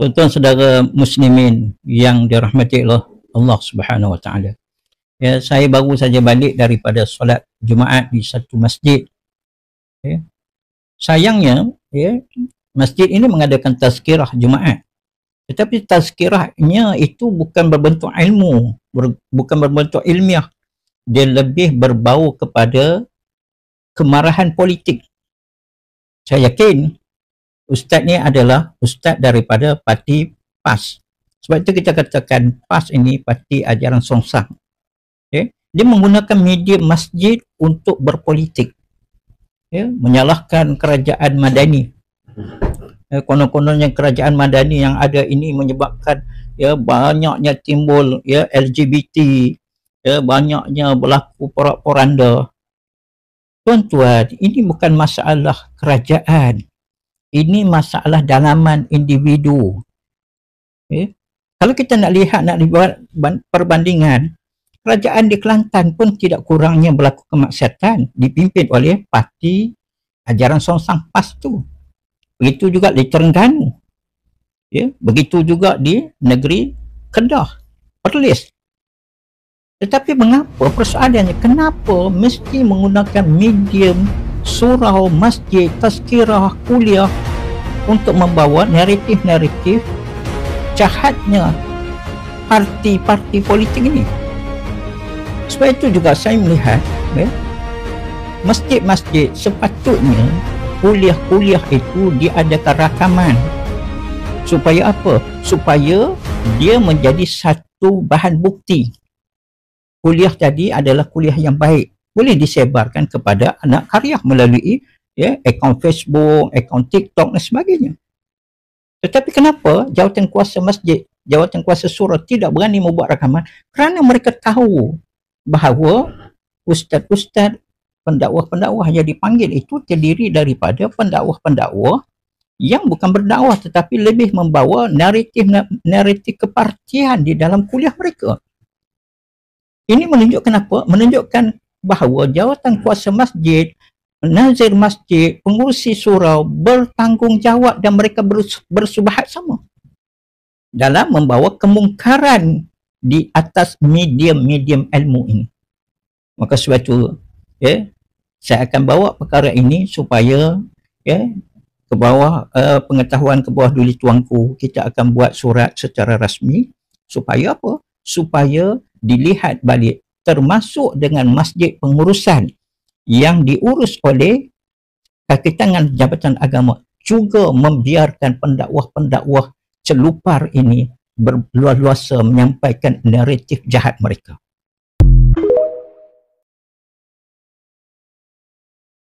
Tuan-tuan saudara muslimin yang dirahmati Allah Subhanahu wa taala. Ya, saya baru saja balik daripada solat Jumaat di satu masjid. Ya. Sayangnya, ya, masjid ini mengadakan tazkirah Jumaat. Tetapi tazkirahnya itu bukan berbentuk ilmu, bukan berbentuk ilmiah. Dia lebih berbau kepada kemarahan politik. Saya yakin ustaz ni adalah ustaz daripada parti PAS. Sebab itu kita katakan PAS ini parti ajaran Songsang. Okay. Dia menggunakan media masjid untuk berpolitik. Ya, menyalahkan kerajaan Madani. Konon-kononnya kerajaan Madani yang ada ini menyebabkan ya banyaknya timbul ya LGBT, ya banyaknya berlaku porak-poranda. Tuan-tuan, ini bukan masalah kerajaan. Ini masalah dalaman individu. Okay. Kalau kita nak lihat, nak buat perbandingan, kerajaan di Kelantan pun tidak kurangnya berlaku kemaksiatan dipimpin oleh parti ajaran Songsang PAS tu. Begitu juga di Terengganu. Ya, begitu juga di negeri Kedah, Perlis. Tetapi mengapa persoalannya, kenapa mesti menggunakan medium surau, masjid, tazkirah, kuliah untuk membawa naratif-naratif jahatnya parti-parti politik ini? Sebab itu juga saya melihat ya, masjid-masjid sepatutnya kuliah-kuliah itu diadakan rakaman. Supaya apa? Supaya dia menjadi satu bahan bukti. Kuliah tadi adalah kuliah yang baik. Boleh disebarkan kepada anak karya melalui ya, akaun Facebook, akaun TikTok dan sebagainya. Tetapi kenapa jawatan kuasa masjid, jawatan kuasa surau tidak berani membuat rakaman? Kerana mereka tahu bahawa ustaz-ustaz, pendakwah-pendakwah yang dipanggil itu terdiri daripada pendakwah-pendakwah yang bukan berdakwah tetapi lebih membawa naratif kepartian di dalam kuliah mereka. Ini menunjukkan apa? Menunjukkan bahawa jawatan kuasa masjid, nazir masjid, pengurusi surau bertanggungjawab dan mereka bersubahat sama dalam membawa kemungkaran di atas medium-medium ilmu ini. Maka sebab itu ya, saya akan bawa perkara ini supaya ya, ke bawah pengetahuan ke bawah duli tuanku, kita akan buat surat secara rasmi supaya apa? Supaya dilihat balik, termasuk dengan masjid pengurusan yang diurus oleh kaki tangan Jabatan Agama juga membiarkan pendakwah-pendakwah celupar ini berluas-luasa menyampaikan naratif jahat mereka.